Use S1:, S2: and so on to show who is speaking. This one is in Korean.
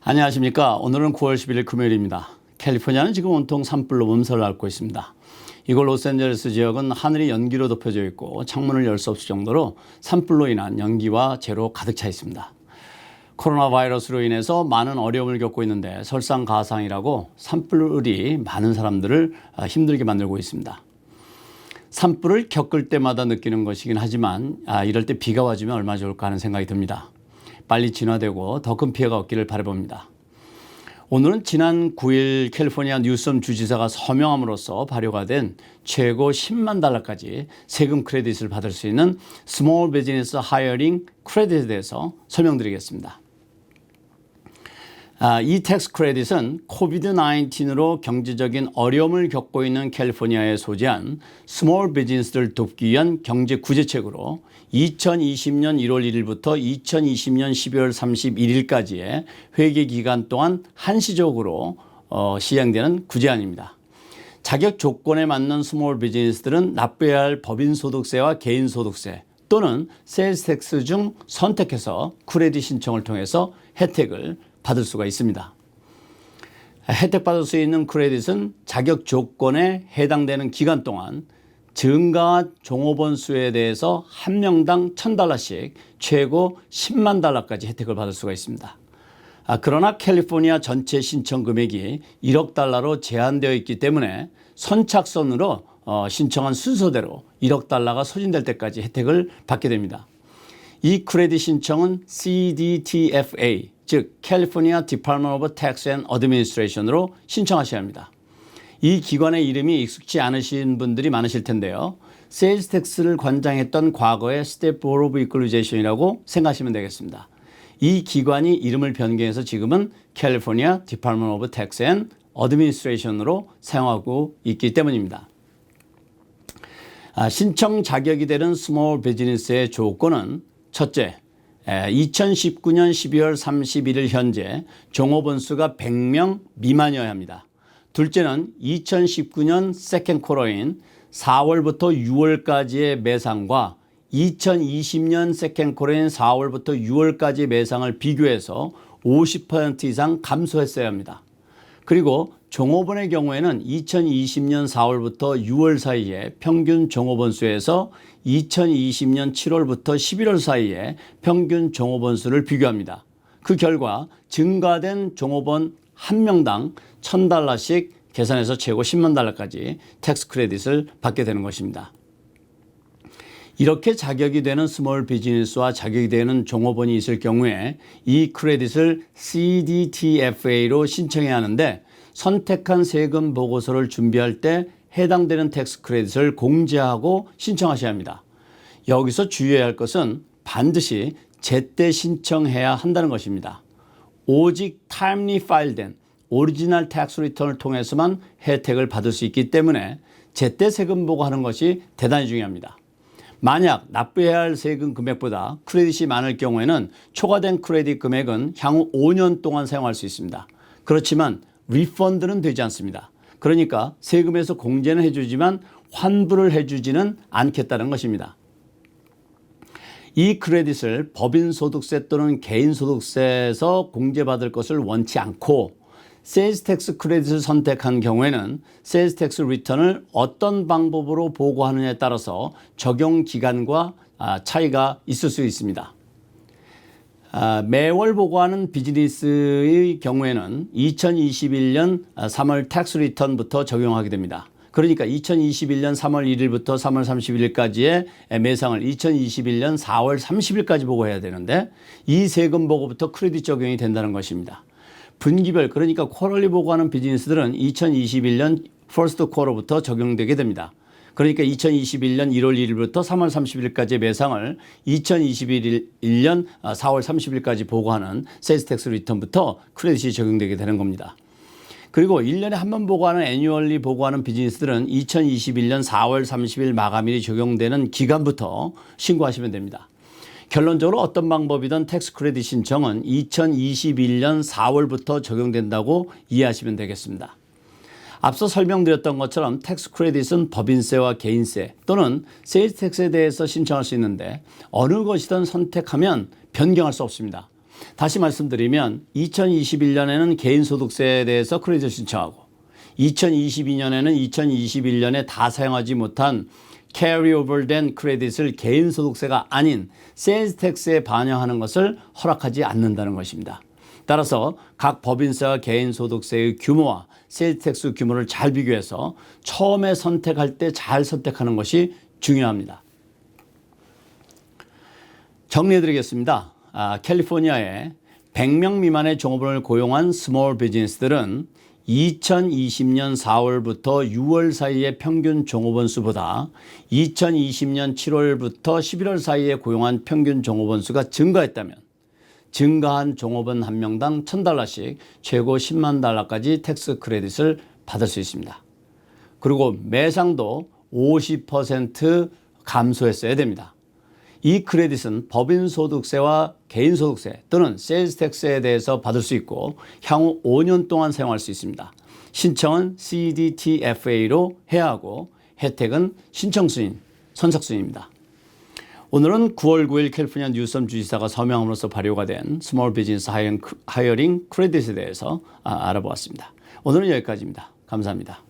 S1: 안녕하십니까. 오늘은 9월 11일 금요일입니다. 캘리포니아는 지금 온통 산불로 몸살을 앓고 있습니다. 이곳 로스앤젤레스 지역은 하늘이 연기로 덮여져 있고 창문을 열 수 없을 정도로 산불로 인한 연기와 재로 가득 차 있습니다. 코로나 바이러스로 인해서 많은 어려움을 겪고 있는데 설상가상이라고 산불이 많은 사람들을 힘들게 만들고 있습니다. 산불을 겪을 때마다 느끼는 것이긴 하지만 이럴 때 비가 와주면 얼마나 좋을까 하는 생각이 듭니다. 빨리 진화되고 더 큰 피해가 없기를 바라봅니다. 오늘은 지난 9일 캘리포니아 뉴섬 주지사가 서명함으로써 발효가 된 최고 10만 달러까지 세금 크레딧을 받을 수 있는 스몰 비즈니스 하이어링 크레딧에 대해서 설명드리겠습니다. 이 텍스 크레딧은 코비드-19로 경제적인 어려움을 겪고 있는 캘리포니아에 소재한 스몰 비즈니스를 돕기 위한 경제 구제책으로 2020년 1월 1일부터 2020년 12월 31일까지의 회계 기간 동안 한시적으로 시행되는 구제안입니다. 자격 조건에 맞는 스몰 비즈니스들은 납부해야 할 법인소득세와 개인소득세 또는 세일스 텍스 중 선택해서 크레딧 신청을 통해서 혜택을 받을 수가 있습니다. 혜택받을 수 있는 크레딧은 자격 조건에 해당되는 기간 동안 증가한 종업원 수에 대해서 한 명당 $1,000씩 최고 10만 달러까지 혜택을 받을 수가 있습니다. 그러나 캘리포니아 전체 신청 금액이 1억 달러로 제한되어 있기 때문에 선착순으로 신청한 순서대로 1억 달러가 소진될 때까지 혜택을 받게 됩니다. 이 크레딧 신청은 CDTFA, 즉 California Department of Tax and Administration으로 신청하셔야 합니다. 이 기관의 이름이 익숙치 않으신 분들이 많으실 텐데요. 세일스 텍스를 관장했던 과거의 State Board of Equalization이라고 생각하시면 되겠습니다. 이 기관이 이름을 변경해서 지금은 California Department of Tax and Administration으로 사용하고 있기 때문입니다. 신청 자격이 되는 스몰 비즈니스의 조건은 첫째, 2019년 12월 31일 현재 종업원 수가 100명 미만이어야 합니다. 둘째는 2019년 세컨드 쿼터인 4월부터 6월까지의 매상과 2020년 세컨드 쿼터인 4월부터 6월까지의 매상을 비교해서 50% 이상 감소했어야 합니다. 그리고 종업원의 경우에는 2020년 4월부터 6월 사이에 평균 종업원 수에서 2020년 7월부터 11월 사이에 평균 종업원 수를 비교합니다. 그 결과 증가된 종업원 한 명당 $1,000씩 계산해서 최고 10만 달러까지 텍스 크레딧을 받게 되는 것입니다. 이렇게 자격이 되는 스몰 비즈니스와 자격이 되는 종업원이 있을 경우에 이 크레딧을 CDTFA로 신청해야 하는데 선택한 세금 보고서를 준비할 때 해당되는 텍스 크레딧을 공제하고 신청하셔야 합니다. 여기서 주의해야 할 것은 반드시 제때 신청해야 한다는 것입니다. 오직 timely file된 오리지널 텍스 리턴을 통해서만 혜택을 받을 수 있기 때문에 제때 세금 보고하는 것이 대단히 중요합니다. 만약 납부해야 할 세금 금액보다 크레딧이 많을 경우에는 초과된 크레딧 금액은 향후 5년 동안 사용할 수 있습니다. 그렇지만 리펀드는 되지 않습니다. 그러니까 세금에서 공제는 해주지만 환불을 해주지는 않겠다는 것입니다. 이 크레딧을 법인소득세 또는 개인소득세에서 공제받을 것을 원치 않고 세일스 텍스 크레딧을 선택한 경우에는 세일스 텍스 리턴을 어떤 방법으로 보고하느냐에 따라서 적용 기간과 차이가 있을 수 있습니다. 매월 보고하는 비즈니스의 경우에는 2021년 3월 텍스 리턴부터 적용하게 됩니다. 그러니까 2021년 3월 1일부터 3월 31일까지의 매상을 2021년 4월 30일까지 보고해야 되는데 이 세금 보고부터 크레딧 적용이 된다는 것입니다. 분기별 그러니까 쿼럴리 보고하는 비즈니스들은 2021년 퍼스트 쿼터부터 적용되게 됩니다. 그러니까 2021년 1월 1일부터 3월 30일까지의 매상을 2021년 4월 30일까지 보고하는 세일스 텍스 리턴부터 크레딧이 적용되게 되는 겁니다. 그리고 1년에 한 번 보고하는 애뉴얼리 보고하는 비즈니스들은 2021년 4월 30일 마감일이 적용되는 기간부터 신고하시면 됩니다. 결론적으로 어떤 방법이든 텍스 크레딧 신청은 2021년 4월부터 적용된다고 이해하시면 되겠습니다. 앞서 설명드렸던 것처럼 텍스 크레딧은 법인세와 개인세 또는 세일스 텍스에 대해서 신청할 수 있는데 어느 것이든 선택하면 변경할 수 없습니다. 다시 말씀드리면 2021년에는 개인소득세에 대해서 크레딧을 신청하고 2022년에는 2021년에 다 사용하지 못한 carryover된 크레딧을 개인소득세가 아닌 세일즈 텍스에 반영하는 것을 허락하지 않는다는 것입니다. 따라서 각 법인세와 개인소득세의 규모와 세일즈 텍스 규모를 잘 비교해서 처음에 선택할 때 잘 선택하는 것이 중요합니다. 정리해드리겠습니다. 캘리포니아에 100명 미만의 종업원을 고용한 스몰 비즈니스들은 2020년 4월부터 6월 사이의 평균 종업원 수보다 2020년 7월부터 11월 사이에 고용한 평균 종업원 수가 증가했다면 증가한 종업원 한 명당 $1,000씩 최고 $10만 달러까지 텍스 크레딧을 받을 수 있습니다. 그리고 매상도 50% 감소했어야 됩니다. 이 크레딧은 법인소득세와 개인소득세 또는 세일즈 텍스에 대해서 받을 수 있고 향후 5년 동안 사용할 수 있습니다. 신청은 CDTFA로 해야 하고 혜택은 신청 승인, 선착 승인입니다. 오늘은 9월 9일 캘리포니아 뉴섬 주지사가 서명함으로써 발효가 된 스몰 비즈니스 하이어링 크레딧에 대해서 알아보았습니다. 오늘은 여기까지입니다. 감사합니다.